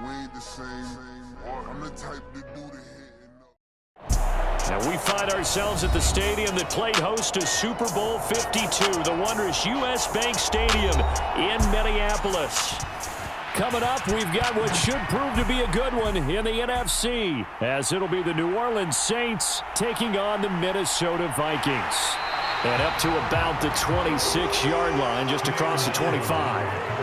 We ain't the same. I'm the type to do the hitting. And we find ourselves at the stadium that played host to Super Bowl 52, the wondrous U.S. Bank Stadium in Minneapolis. Coming up, we've got what should prove to be a good one in the NFC, as it'll be the New Orleans Saints taking on the Minnesota Vikings. And up to about the 26-yard line, just across the 25.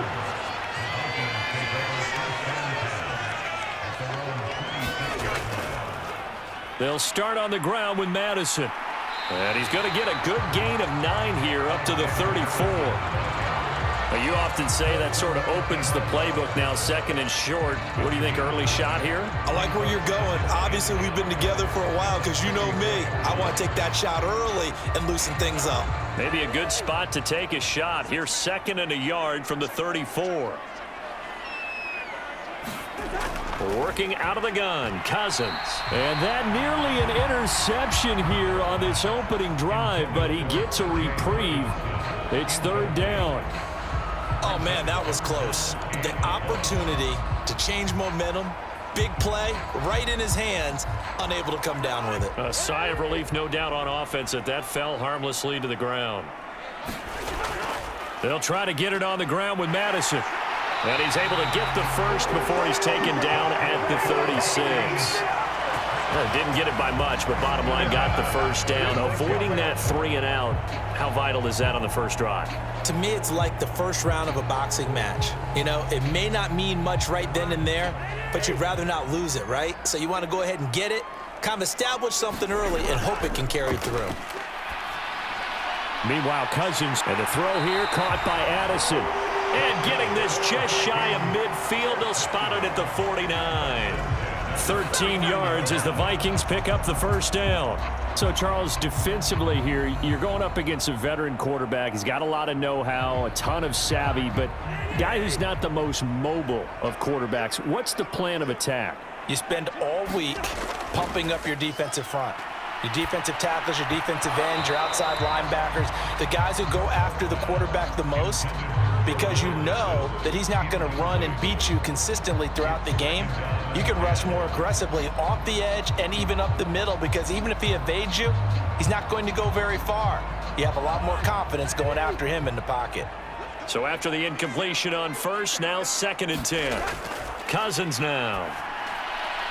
They'll start on the ground with Madison. And he's going to get a good gain of 9 here up to the 34. Now, you often say that sort of opens the playbook now, second and short. What do you think, early shot here? I like where you're going. Obviously, we've been together for a while because you know me. I want to take that shot early and loosen things up. Maybe a good spot to take a shot. Here's second and a yard from the 34. Working out of the gun, Cousins. And that nearly an interception here on this opening drive, but he gets a reprieve. It's third down. Oh, man, that was close. The opportunity to change momentum, big play, right in his hands, unable to come down with it. A sigh of relief, no doubt, on offense that fell harmlessly to the ground. They'll try to get it on the ground with Madison. And he's able to get the first before he's taken down at the 36. Well, didn't get it by much, but bottom line got the first down. Avoiding that 3 and out. How vital is that on the first drive? To me, it's like the first round of a boxing match. You know, it may not mean much right then and there, but you'd rather not lose it, right? So you want to go ahead and get it, kind of establish something early, and hope it can carry through. Meanwhile, Cousins, and the throw here caught by Addison. And getting this just shy of midfield, they'll spot it at the 49. 13 yards as the Vikings pick up the first down. So, Charles, defensively here, you're going up against a veteran quarterback. He's got a lot of know-how, a ton of savvy, but guy who's not the most mobile of quarterbacks. What's the plan of attack? You spend all week pumping up your defensive front. Your defensive tackles, your defensive ends, your outside linebackers, the guys who go after the quarterback the most, because you know that he's not going to run and beat you consistently throughout the game. You can rush more aggressively off the edge and even up the middle, because even if he evades you, he's not going to go very far. You have a lot more confidence going after him in the pocket. So after the incompletion on first, now second and 10. Cousins now.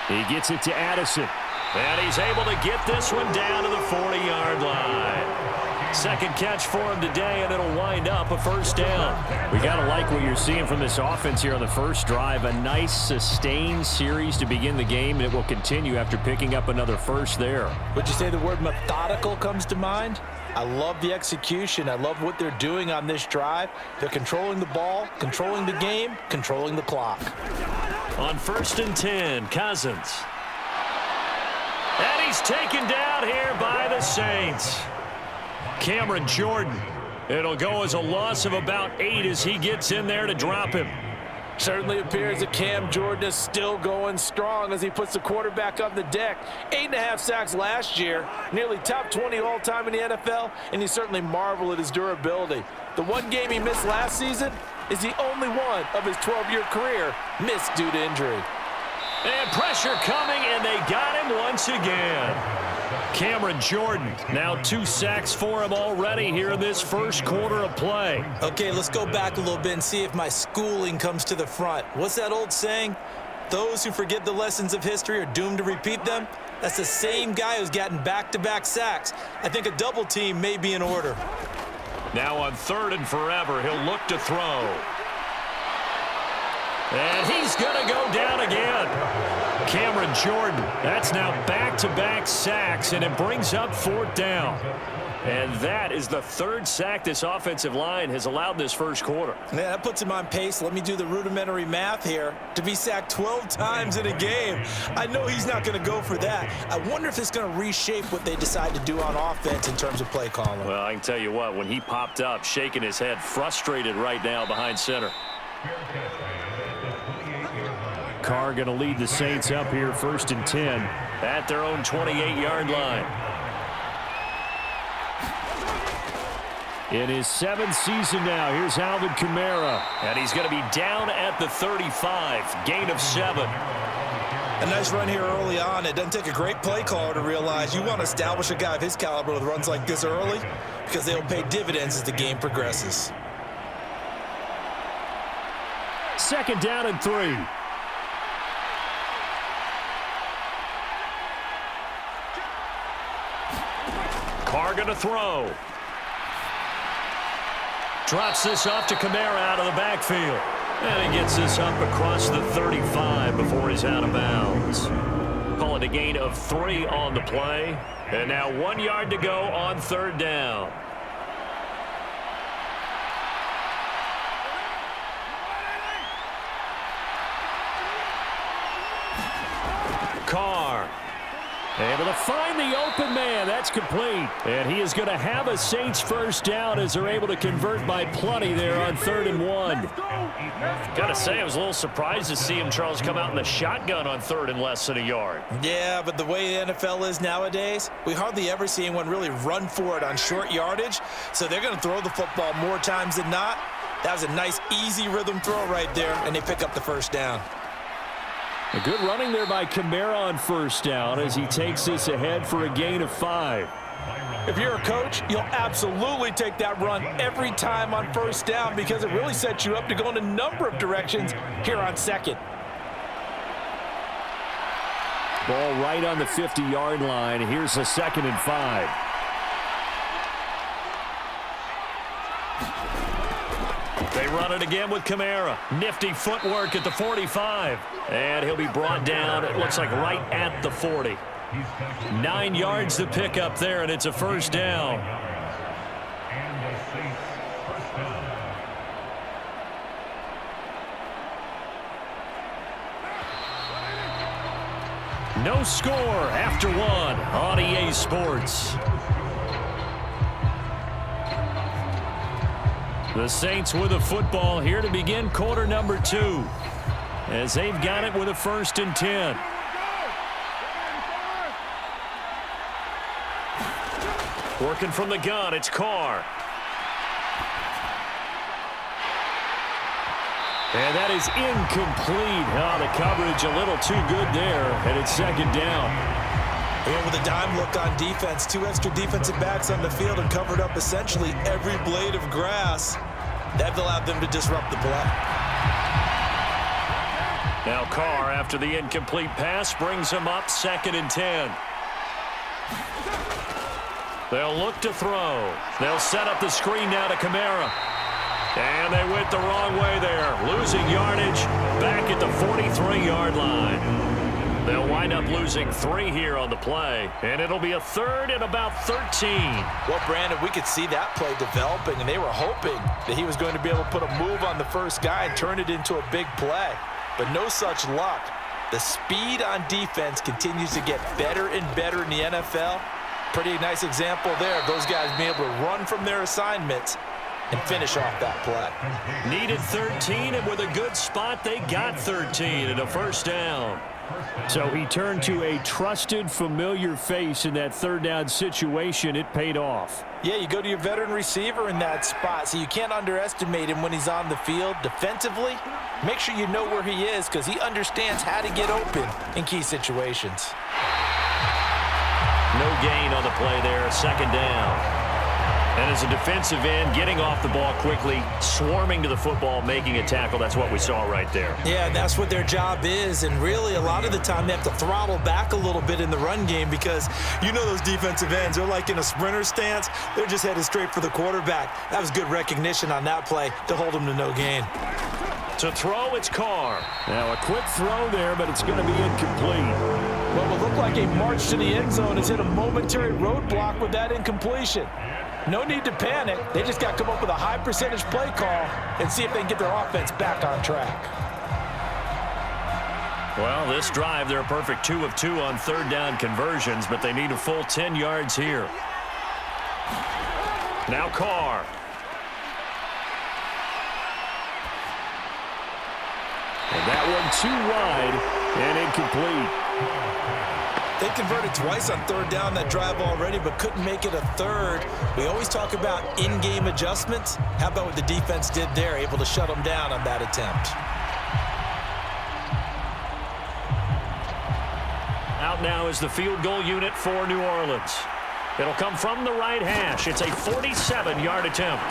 He gets it to Addison. And he's able to get this one down to the 40-yard line. Second catch for him today, and it'll wind up a first down. We got to like what you're seeing from this offense here on the first drive. A nice, sustained series to begin the game, and it will continue after picking up another first there. Would you say the word methodical comes to mind? I love the execution. I love what they're doing on this drive. They're controlling the ball, controlling the game, controlling the clock. On first and 10, Cousins. And he's taken down here by the Saints. Cameron Jordan. It'll go as a loss of about 8 as he gets in there to drop him. Certainly appears that Cam Jordan is still going strong as he puts the quarterback on the deck. 8.5 sacks last year, nearly top 20 all-time in the NFL, and you certainly marvel at his durability. The one game he missed last season is the only one of his 12-year career missed due to injury. And pressure coming, and they got him once again. Cameron Jordan, now 2 sacks for him already here in this first quarter of play. Okay, let's go back a little bit and see if my schooling comes to the front. What's that old saying? Those who forget the lessons of history are doomed to repeat them. That's the same guy who's gotten back-to-back sacks. I think a double team may be in order. Now on third and forever, he'll look to throw. And he's going to go down again. Cameron Jordan, that's now back-to-back sacks, and it brings up fourth down. And that is the 3rd sack this offensive line has allowed this first quarter. Man, that puts him on pace. Let me do the rudimentary math here. To be sacked 12 times in a game, I know he's not going to go for that. I wonder if it's going to reshape what they decide to do on offense in terms of play calling. Well, I can tell you what, when he popped up, shaking his head, frustrated right now behind center. Carr going to lead the Saints up here, first and 10 at their own 28-yard line. In his 7th season now, here's Alvin Kamara. And he's going to be down at the 35, gain of 7. A nice run here early on. It doesn't take a great play caller to realize you want to establish a guy of his caliber with runs like this early because they'll pay dividends as the game progresses. 2nd down and 3. Carr going to throw. Drops this off to Kamara out of the backfield. And he gets this up across the 35 before he's out of bounds. Call it a gain of 3 on the play. And now 1 yard to go on 3rd down. Carr able to find the open man. That's complete. And he is going to have a Saints 1st down as they're able to convert by plenty there on 3rd and 1. Got to say, I was a little surprised to see him, Charles, come out in the shotgun on 3rd and less than a yard. Yeah, but the way the NFL is nowadays, we hardly ever see anyone really run for it on short yardage. So they're going to throw the football more times than not. That was a nice, easy rhythm throw right there, and they pick up the 1st down. A good running there by Kamara on 1st down as he takes this ahead for a gain of 5. If you're a coach, you'll absolutely take that run every time on 1st down because it really sets you up to go in a number of directions here on 2nd. Ball right on the 50-yard line. Here's a 2nd and 5. They run it again with Kamara. Nifty footwork at the 45. And he'll be brought down, it looks like, right at the 40. 9 yards to pick up there, and it's a 1st down. No score after 1 on EA Sports. The Saints with a football here to begin quarter number 2 as they've got it with a 1st and 10. Working from the gun, it's Carr. And that is incomplete. Oh, the coverage a little too good there, and it's 2nd down. And with a dime look on defense, 2 extra defensive backs on the field and covered up essentially every blade of grass. That allowed them to disrupt the play. Now Carr, after the incomplete pass, brings him up 2nd and 10. They'll look to throw. They'll set up the screen now to Kamara. And they went the wrong way there. Losing yardage back at the 43-yard line. They'll wind up losing 3 here on the play, and it'll be a 3rd and about 13. Well, Brandon, we could see that play developing, and they were hoping that he was going to be able to put a move on the first guy and turn it into a big play. But no such luck. The speed on defense continues to get better and better in the NFL. Pretty nice example there of those guys being able to run from their assignments and finish off that play. Needed 13, and with a good spot, they got 13 and a 1st down. So he turned to a trusted, familiar face in that 3rd down situation. It paid off. Yeah, you go to your veteran receiver in that spot, so you can't underestimate him when he's on the field defensively. Make sure you know where he is because he understands how to get open in key situations. No gain on the play there, 2nd down. And as a defensive end, getting off the ball quickly, swarming to the football, making a tackle, that's what we saw right there. Yeah, and that's what their job is. And really, a lot of the time, they have to throttle back a little bit in the run game because you know those defensive ends, they're like in a sprinter stance. They're just headed straight for the quarterback. That was good recognition on that play to hold them to no gain. To throw, it's Carr. Now a quick throw there, but it's going to be incomplete. What will look like a march to the end zone has hit a momentary roadblock with that incompletion. No need to panic. They just got to come up with a high percentage play call and see if they can get their offense back on track. Well, this drive, they're a perfect 2 of 2 on 3rd down conversions, but they need a full 10 yards here. Now Carr. And that one too wide and incomplete. They converted twice on third down that drive already, but couldn't make it a third. We always talk about in-game adjustments. How about what the defense did there, able to shut them down on that attempt? Out now is the field goal unit for New Orleans. It'll come from the right hash. It's a 47-yard attempt.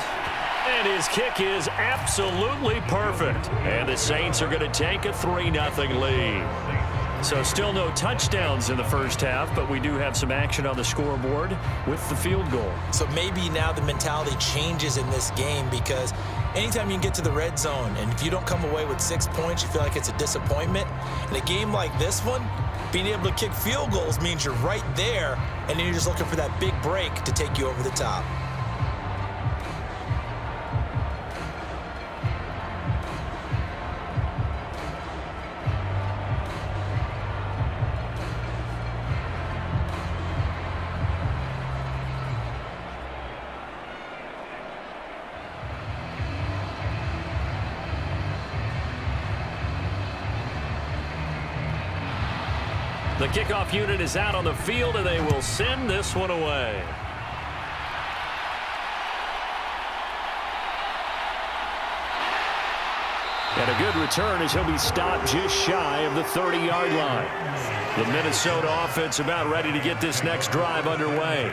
And his kick is absolutely perfect. And the Saints are going to take a 3-0 lead. So still no touchdowns in the first half, but we do have some action on the scoreboard with the field goal. So maybe now the mentality changes in this game, because anytime you can get to the red zone and if you don't come away with 6 points, you feel like it's a disappointment. In a game like this one, being able to kick field goals means you're right there, and then you're just looking for that big break to take you over the top. The kickoff unit is out on the field, and they will send this one away. And a good return as he'll be stopped just shy of the 30-yard line. The Minnesota offense about ready to get this next drive underway.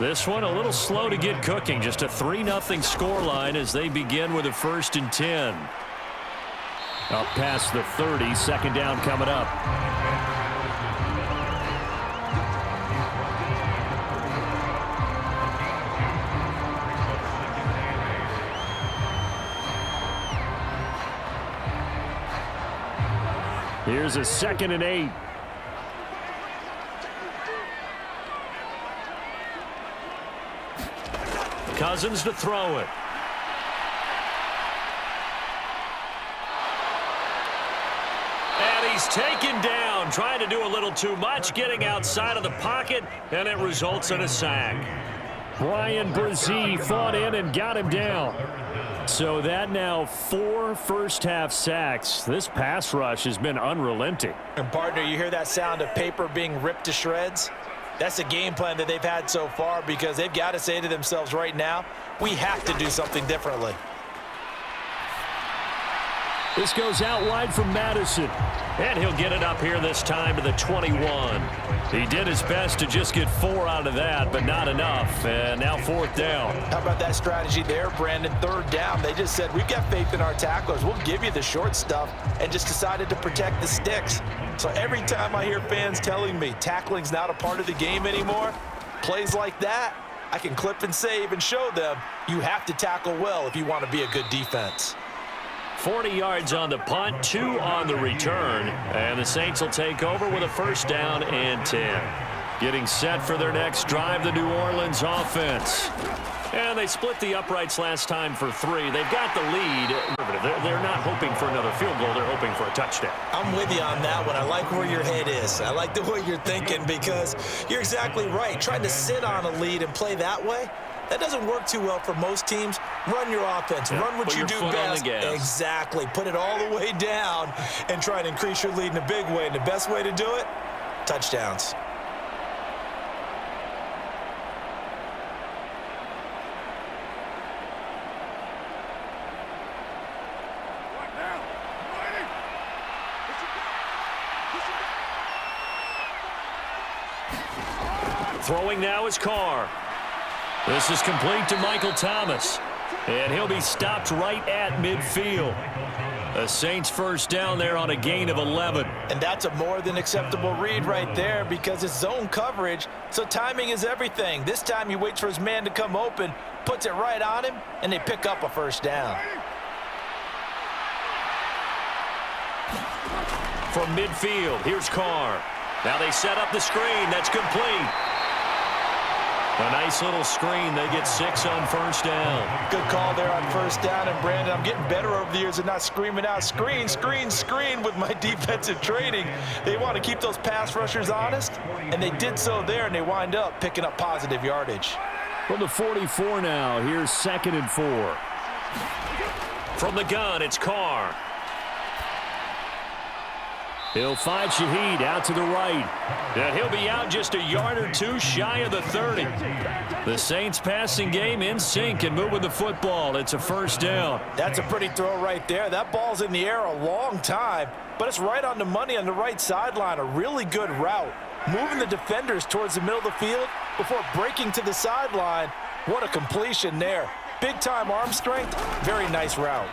This one a little slow to get cooking. Just a 3-0 scoreline as they begin with a 1st and 10. Up past the 30, second down coming up. Here's a 2nd and 8. Cousins to throw it. And he's taken down, trying to do a little too much, getting outside of the pocket, and it results in a sack. Brian Brzee fought in and got him down. So that now 4 first-half sacks. This pass rush has been unrelenting. And, partner, you hear that sound of paper being ripped to shreds? That's the game plan that they've had so far, because they've got to say to themselves right now, we have to do something differently. This goes out wide from Madison. And he'll get it up here this time to the 21. He did his best to just get 4 out of that, but not enough. And now 4th down. How about that strategy there, Brandon? 3rd down. They just said, we've got faith in our tacklers. We'll give you the short stuff, and just decided to protect the sticks. So every time I hear fans telling me tackling's not a part of the game anymore, plays like that, I can clip and save and show them you have to tackle well if you want to be a good defense. 40 yards on the punt, 2 on the return, and the Saints will take over with a 1st down and 10. Getting set for their next drive, the New Orleans offense. And they split the uprights last time for 3. They've got the lead. They're not hoping for another field goal. They're hoping for a touchdown. I'm with you on that one. I like where your head is. I like the way you're thinking, because you're exactly right. Trying to sit on a lead and play that way, that doesn't work too well for most teams. Run your offense. Yeah, run what you do best. Exactly. Put it all the way down and try to increase your lead in a big way. And the best way to do it, touchdowns. Throwing now is Carr. This is complete to Michael Thomas. And he'll be stopped right at midfield. The Saints 1st down there on a gain of 11. And that's a more than acceptable read right there, because it's zone coverage, so timing is everything. This time he waits for his man to come open, puts it right on him, and they pick up a 1st down. From midfield, here's Carr. Now they set up the screen. That's complete. A nice little screen. They get 6 on 1st down. Good call there on 1st down. And, Brandon, I'm getting better over the years at not screaming out screen, screen, screen with my defensive training. They want to keep those pass rushers honest, and they did so there, and they wind up picking up positive yardage. From the 44 now, here's 2nd and 4. From the gun, it's Carr. He'll find Shaheed out to the right. And he'll be out just a yard or two shy of the 30. The Saints passing game in sync and moving the football. It's a first down. That's a pretty throw right there. That ball's in the air a long time, but it's right on the money on the right sideline. A really good route. Moving the defenders towards the middle of the field before breaking to the sideline. What a completion there. Big-time arm strength. Very nice route.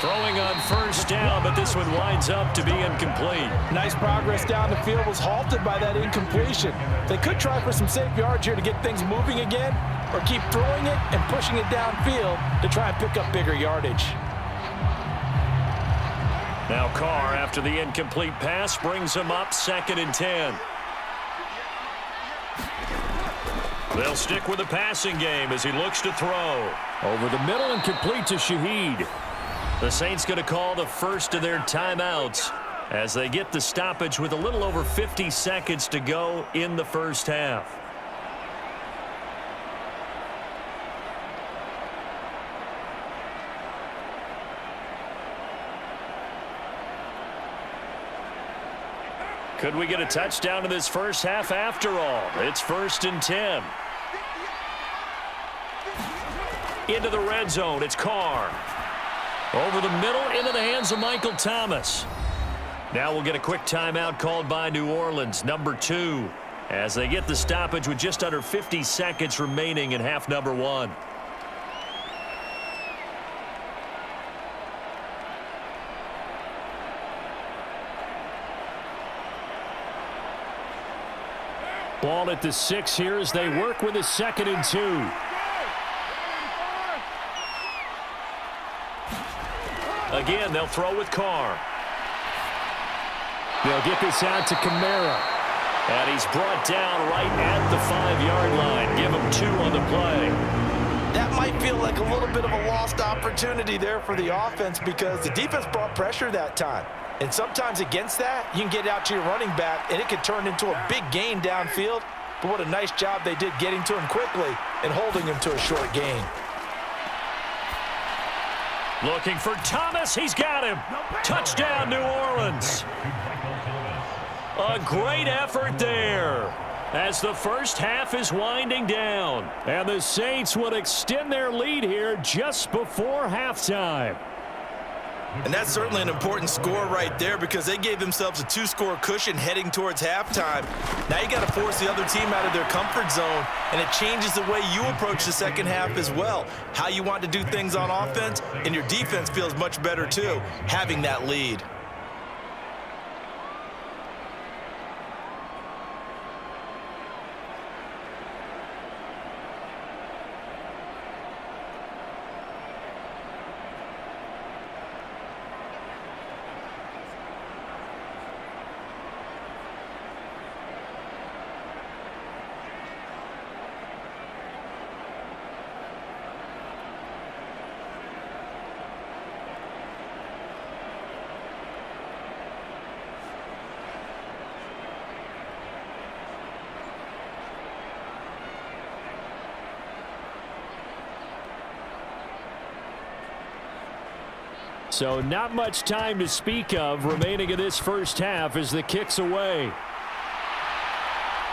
Throwing on first down, but this one winds up to be incomplete. Nice progress down the field, was halted by that incompletion. They could try for some safe yards here to get things moving again, or keep throwing it and pushing it downfield to try and pick up bigger yardage. Now Carr, after the incomplete pass, brings him up 2nd and 10. They'll stick with the passing game as he looks to throw. Over the middle and complete to Shaheed. The Saints going to call the first of their timeouts as they get the stoppage with a little over 50 seconds to go in the first half. Could we get a touchdown in this first half after all? It's 1st and 10. Into the red zone, it's Carr. Over the middle, into the hands of Michael Thomas. Now we'll get a quick timeout called by New Orleans, number 2, as they get the stoppage with just under 50 seconds remaining in half number 1. Ball at the 6 here as they work with a 2nd and 2. Again, they'll throw with Carr. They'll get this out to Kamara. And he's brought down right at the 5-yard line. Give him 2 on the play. That might feel like a little bit of a lost opportunity there for the offense because the defense brought pressure that time. And sometimes against that, you can get out to your running back, and it could turn into a big gain downfield. But what a nice job they did getting to him quickly and holding him to a short gain. Looking for Thomas. He's got him. Touchdown, New Orleans. A great effort there as the first half is winding down. And the Saints would extend their lead here just before halftime. And that's certainly an important score right there because they gave themselves a 2-score cushion heading towards halftime. Now you got to force the other team out of their comfort zone, and it changes the way you approach the second half as well. How you want to do things on offense, and your defense feels much better too, having that lead. So not much time to speak of remaining in this first half as the kick's away.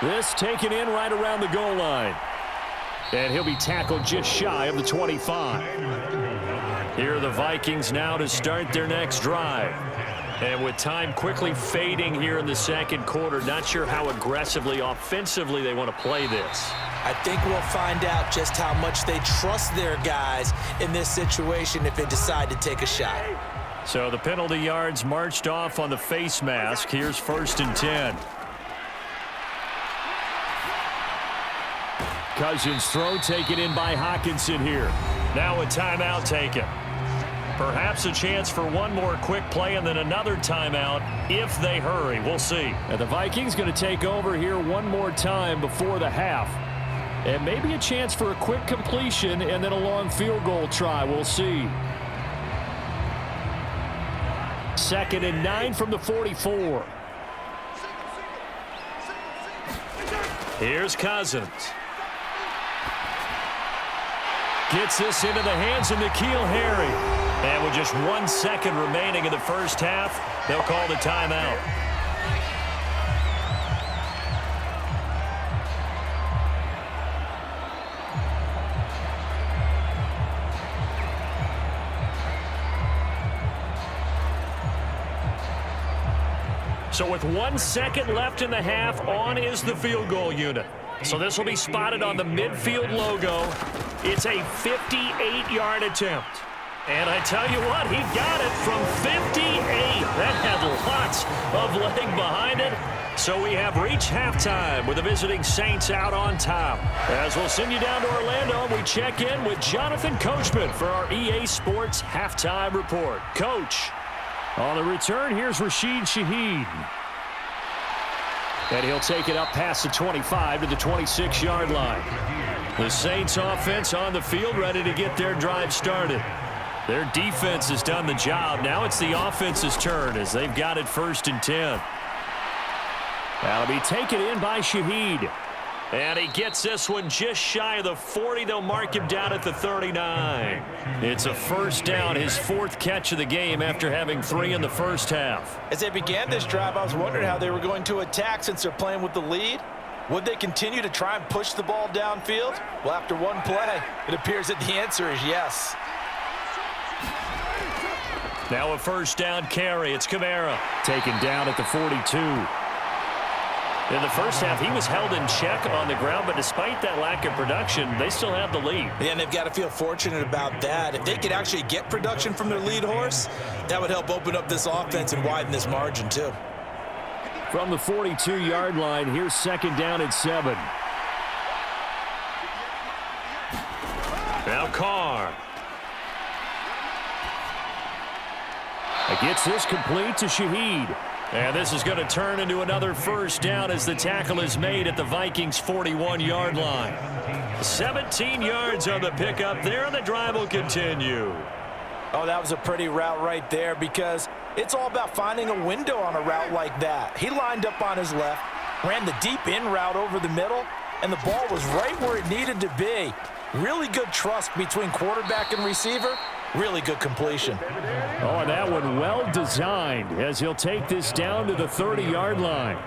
This taken in right around the goal line. And he'll be tackled just shy of the 25. Here are the Vikings now to start their next drive. And with time quickly fading here in the second quarter, not sure how aggressively, offensively they want to play this. I think we'll find out just how much they trust their guys in this situation if they decide to take a shot. So the penalty yards marched off on the face mask. Here's 1st and 10. Cousins' throw taken in by Hockenson here. Now a timeout taken. Perhaps a chance for one more quick play and then another timeout if they hurry. We'll see. And the Vikings going to take over here one more time before the half. And maybe a chance for a quick completion and then a long field goal try. We'll see. 2nd and 9 from the 44. Here's Cousins. Gets this into the hands of N'Keal Harry. And with With just 1 second remaining in the first half, they'll call the timeout. So with 1 second left in the half, on is the field goal unit. So this will be spotted on the midfield logo. It's a 58-yard attempt. And I tell you what, he got it from 58. That had lots of leg behind it. So we have reached halftime with the visiting Saints out on top. As we'll send you down to Orlando, we check in with Jonathan Coachman for our EA Sports Halftime Report. Coach. On the return, here's Rashid Shaheed. And he'll take it up past the 25 to the 26-yard line. The Saints offense on the field, ready to get their drive started. Their defense has done the job. Now it's the offense's turn as they've got it 1st and 10. That'll be taken in by Shaheed. And he gets this one just shy of the 40. They'll mark him down at the 39. It's a first down, his 4th catch of the game after having 3 in the first half. As they began this drive, I was wondering how they were going to attack since they're playing with the lead. Would they continue to try and push the ball downfield? Well, after one play, it appears that the answer is yes. Now a first down carry. It's Kamara. Taken down at the 42. In the first half, he was held in check on the ground, but despite that lack of production, they still have the lead. Yeah, and they've got to feel fortunate about that. If they could actually get production from their lead horse, that would help open up this offense and widen this margin, too. From the 42-yard line, here's 2nd down and 7. Now Carr. Gets this complete to Shaheed. And this is going to turn into another first down as the tackle is made at the Vikings' 41-yard line. 17 yards on the pickup there, and the drive will continue. Oh, that was a pretty route right there because it's all about finding a window on a route like that. He lined up on his left, ran the deep in route over the middle, and the ball was right where it needed to be. Really good trust between quarterback and receiver. Really good completion. Oh, and that one well designed as he'll take this down to the 30-yard line.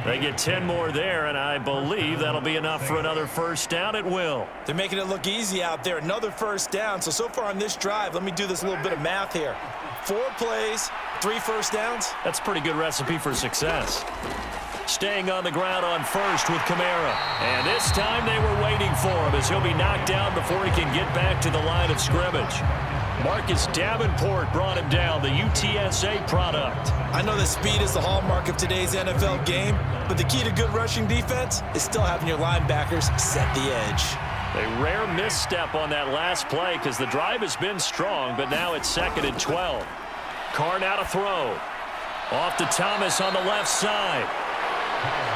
They get 10 more there, and I believe that'll be enough for another first down. It will. They're making it look easy out there. Another first down. So far on this drive, let me do this little bit of math here. 4 plays, 3 first downs. That's a pretty good recipe for success. Staying on the ground on first with Kamara. And this time they were waiting for him as he'll be knocked down before he can get back to the line of scrimmage. Marcus Davenport brought him down, the UTSA product. I know that speed is the hallmark of today's NFL game, but the key to good rushing defense is still having your linebackers set the edge. A rare misstep on that last play because the drive has been strong, but now it's 2nd and 12. Carr now to throw. Off to Thomas on the left side.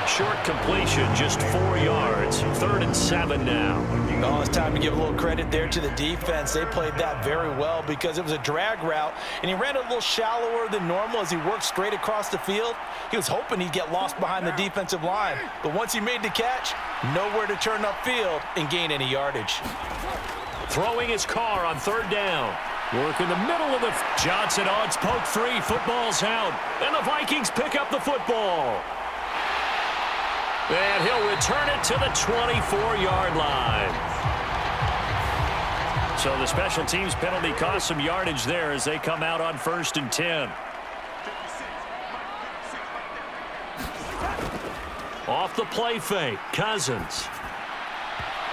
Short completion, just 4 yards. 3rd and 7 now. Oh, it's time to give a little credit there to the defense. They played that very well because it was a drag route, and he ran a little shallower than normal as he worked straight across the field. He was hoping he'd get lost behind the defensive line, but once he made the catch, nowhere to turn upfield and gain any yardage. Throwing his Carr on 3rd down. Work in the middle of the... Johnson odds poke 3. Football's out, and the Vikings pick up the football. And he'll return it to the 24-yard line. So the special teams penalty cost some yardage there as they come out on 1st and 10. Off the play fake, Cousins.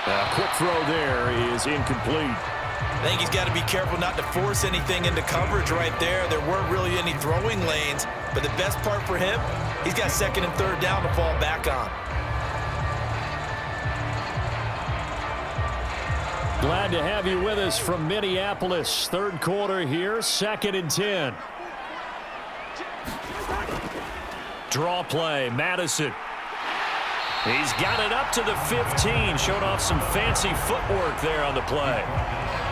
A quick throw there is incomplete. I think he's got to be careful not to force anything into coverage right there. There weren't really any throwing lanes, but the best part for him, he's got 2nd and 3rd down to fall back on. Glad to have you with us from Minneapolis. 3rd quarter here, 2nd and 10. Draw play, Madison. He's got it up to the 15. Showed off some fancy footwork there on the play.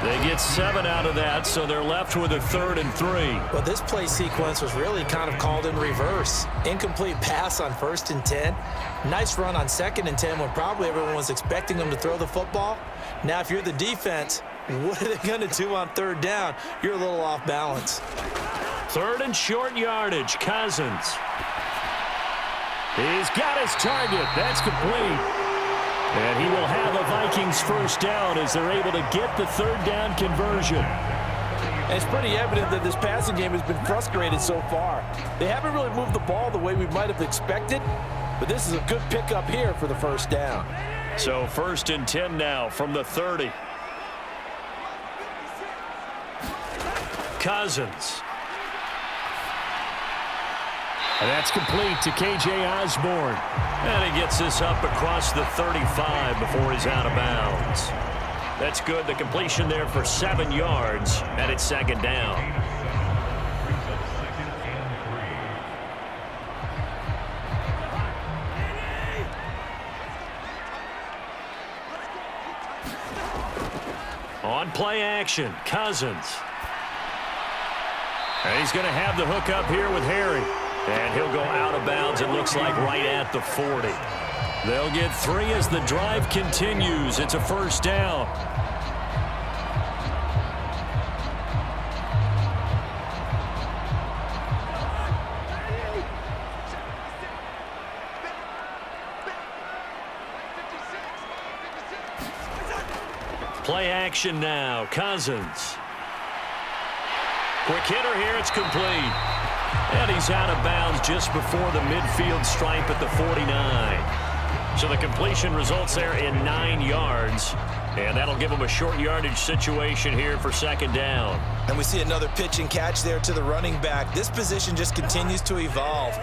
They get 7 out of that, so they're left with a 3rd and 3. Well, this play sequence was really kind of called in reverse. Incomplete pass on 1st and 10. Nice run on 2nd and 10 when probably everyone was expecting them to throw the football. Now, if you're the defense, What are they going to do on third down? You're a little off balance. Third and short yardage. Cousins. He's got his target. That's complete. And he will have a Vikings first down as they're able to get the third down conversion. It's pretty evident that this passing game has been frustrated so far. They haven't really moved the ball the way we might have expected, but this is a good pickup here for the first down. So first and 10 now from the 30. Cousins. And that's complete to K.J. Osborne. And he gets this up across the 35 before he's out of bounds. That's good. The completion there for 7 yards, and it's second down. On play action, Cousins. And he's going to have the hook up here with Harry. And he'll go out of bounds, it looks like, right at the 40. They'll get 3 as the drive continues. It's a first down. Play action now. Cousins. Quick hitter here. It's complete. And he's out of bounds just before the midfield stripe at the 49. So the completion results there in 9 yards. And that'll give him a short yardage situation here for second down. And we see another pitch and catch there to the running back. This position just continues to evolve.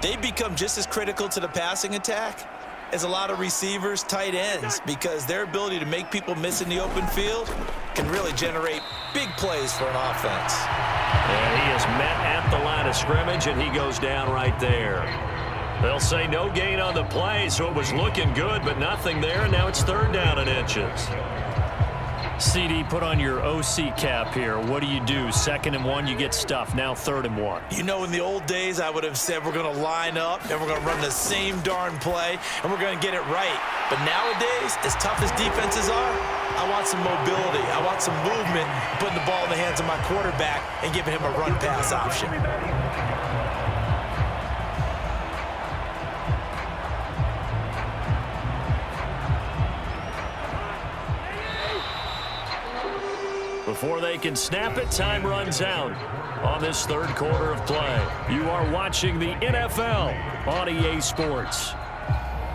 They become just as critical to the passing attack as a lot of receivers, tight ends, because their ability to make people miss in the open field can really generate big plays for an offense. And he is met at the line of scrimmage, and he goes down right there. They'll say no gain on the play, so it was looking good, but nothing there, and now it's third down and inches. CD, put on your OC cap here. What do you do? 2nd and 1, you get stuffed. Now 3rd and 1. You know, in the old days, I would have said we're going to line up and we're going to run the same darn play and we're going to get it right. But nowadays, as tough as defenses are, I want some mobility. I want some movement, putting the ball in the hands of my quarterback and giving him a run-pass option. Before they can snap it, time runs out on this third quarter of play. You are watching the NFL on EA Sports.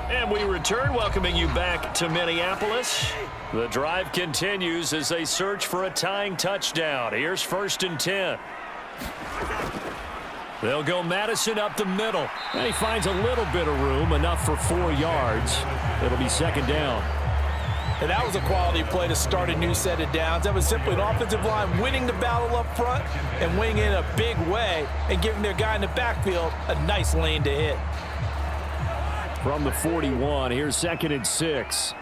And we return, welcoming you back to Minneapolis. The drive continues as they search for a tying touchdown. Here's 1st and 10. They'll go Madison up the middle. And he finds a little bit of room, enough for 4 yards. It'll be second down. And that was a quality play to start a new set of downs. That was simply an offensive line winning the battle up front and winning in a big way and giving their guy in the backfield a nice lane to hit. From the 41, here's 2nd and 6.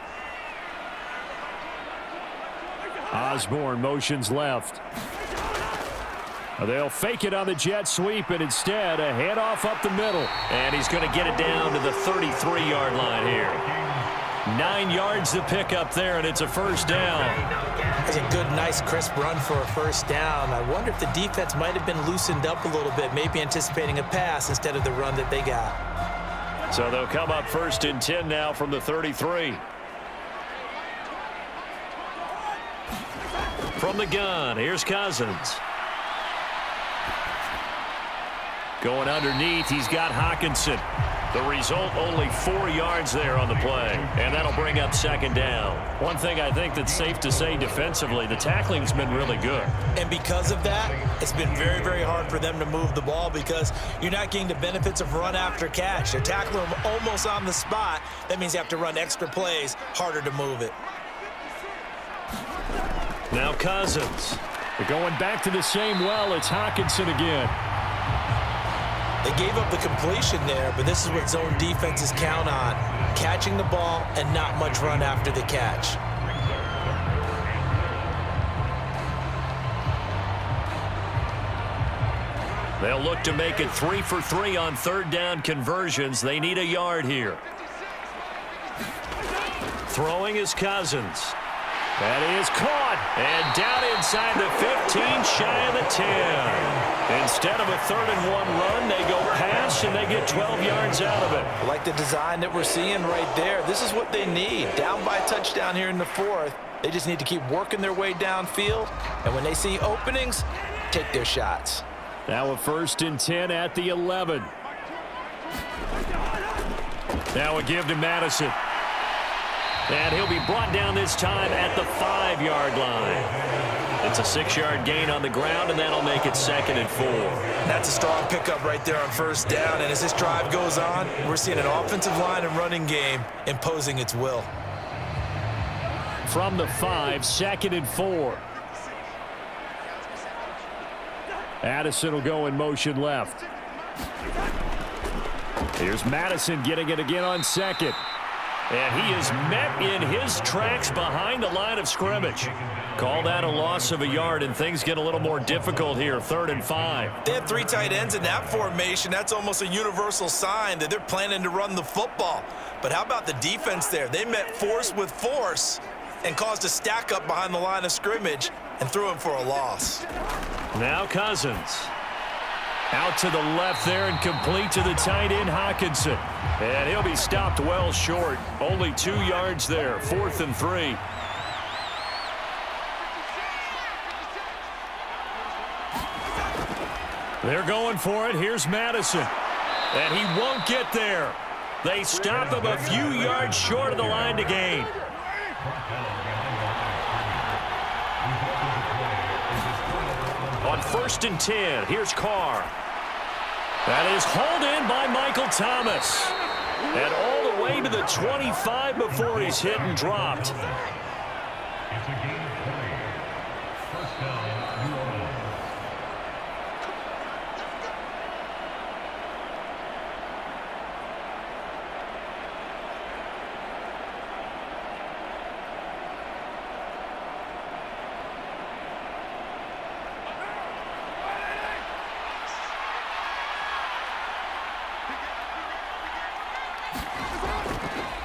Osborne motions left. They'll fake it on the jet sweep, and instead a handoff up the middle. And he's going to get it down to the 33-yard line here. 9 yards to pick up there, and it's a first down. That's a good, nice, crisp run for a first down. I wonder if the defense might have been loosened up a little bit, maybe anticipating a pass instead of the run that they got. So they'll come up 1st and 10 now from the 33. From the gun, here's Cousins. Going underneath, he's got Hawkinson. The result, only 4 yards there on the play, and that'll bring up second down. One thing I think that's safe to say defensively, the tackling's been really good. And because of that, it's been very, very hard for them to move the ball because you're not getting the benefits of run after catch. They're tackling them almost on the spot. That means you have to run extra plays, harder to move it. Now Cousins. They're going back to the same well. It's Hawkinson again. They gave up the completion there, but this is what zone defenses count on. Catching the ball and not much run after the catch. They'll look to make it 3 for 3 on third down conversions. They need a yard here. Throwing is Cousins. That is caught. And down inside the 15, shy of the 10. Instead of a 3rd-and-1 run, they go pass, and they get 12 yards out of it. I like the design that we're seeing right there. This is what they need. Down by a touchdown here in the 4th. They just need to keep working their way downfield. And when they see openings, take their shots. Now a 1st and 10 at the 11. Now a give to Madison. And he'll be brought down this time at the 5-yard line. It's a 6-yard gain on the ground, and that'll make it 2nd and 4. That's a strong pickup right there on 1st down. And as this drive goes on, we're seeing an offensive line and running game imposing its will. From the 5, 2nd and 4. Addison will go in motion left. Here's Madison getting it again on 2nd. And he is met in his tracks behind the line of scrimmage. Call that a loss of a yard, and things get a little more difficult here, 3rd and 5. They have 3 tight ends in that formation. That's almost a universal sign that they're planning to run the football. But how about the defense there? They met force with force and caused a stack up behind the line of scrimmage and threw him for a loss. Now Cousins. Out to the left there and complete to the tight end, Hawkinson. And he'll be stopped well short. Only 2 yards there, 4th and 3. They're going for it. Here's Madison. And he won't get there. They stop him a few yards short of the line to gain. On 1st and 10, here's Carr. That is hauled in by Michael Thomas. And all the way to the 25 before he's hit and dropped.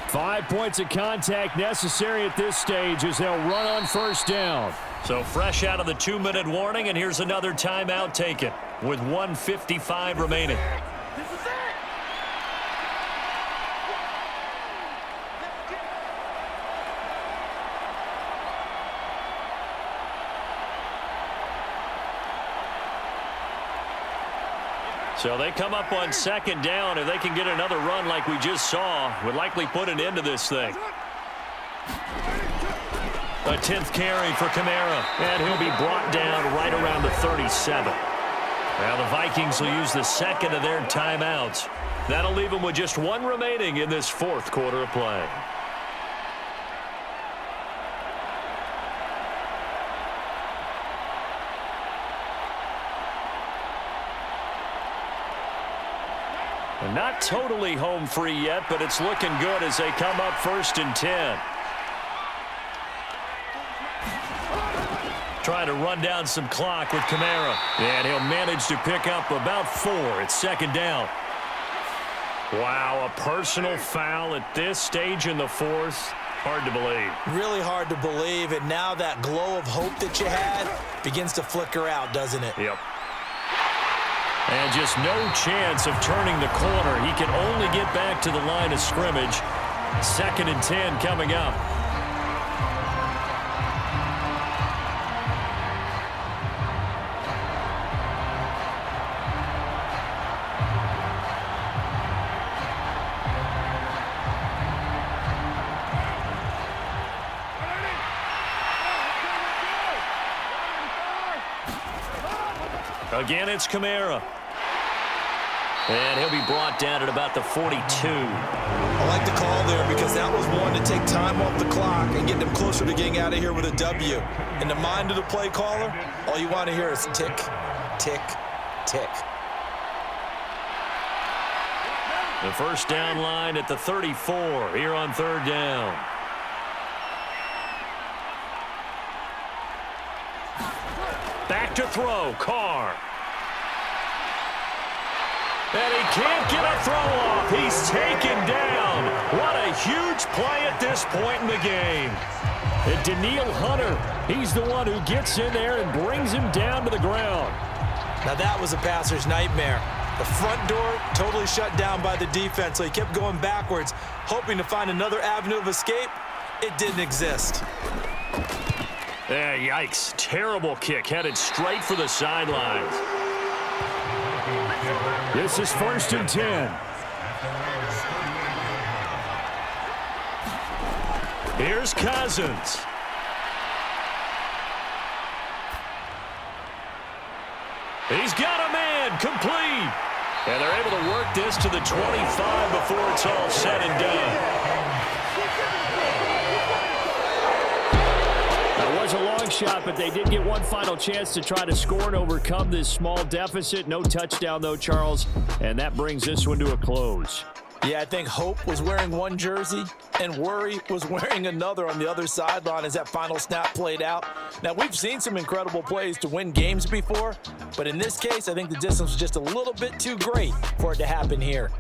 5 points of contact necessary at this stage as they'll run on 1st down. So fresh out of the 2-minute warning, and here's another timeout taken with 1:55 remaining. So they come up on 2nd down. If they can get another run like we just saw, would likely put an end to this thing. A 10th carry for Kamara, and he'll be brought down right around the 37. Now the Vikings will use the 2nd of their timeouts. That'll leave them with just 1 remaining in this 4th quarter of play. Not totally home free yet, but it's looking good as they come up 1st and 10. Trying to run down some clock with Kamara. And he'll manage to pick up about 4. It's 2nd down. Wow, a personal foul at this stage in the 4th. Hard to believe. Really hard to believe, and now that glow of hope that you had begins to flicker out, doesn't it? Yep. And just no chance of turning the corner. He can only get back to the line of scrimmage. 2nd and 10 coming up. Again, it's Kamara. And he'll be brought down at about the 42. I like the call there because that was one to take time off the clock and get them closer to getting out of here with a W. In the mind of the play caller, all you want to hear is tick, tick, tick. The 1st down line at the 34 here on 3rd down. Back to throw, Carr. And he can't get a throw off. He's taken down. What a a huge play at this point in the game. And Daniil Hunter, he's the one who gets in there and brings him down to the ground. Now that was a passer's nightmare. The front door totally shut down by the defense, so he kept going backwards, hoping to find another avenue of escape. It didn't exist. Yikes. Terrible kick headed straight for the sidelines. This is 1st and 10. Here's Cousins. He's got a man, complete. And they're able to work this to the 25 before it's all said and done. That was a long shot, but they did get one final chance to try to score and overcome this small deficit. No touchdown, though, Charles, and that brings this one to a close. Yeah, I think Hope was wearing one jersey and Worry was wearing another on the other sideline as that final snap played out. Now, we've seen some incredible plays to win games before, but in this case, I think the distance was just a little bit too great for it to happen here.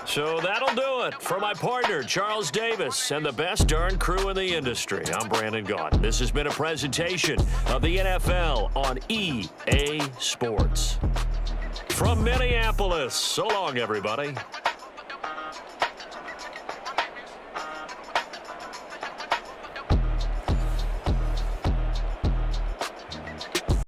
So that'll do it for my partner, Charles Davis, and the best darn crew in the industry. I'm Brandon Gaudin. This has been a presentation of the NFL on EA Sports. From Minneapolis, so long, everybody.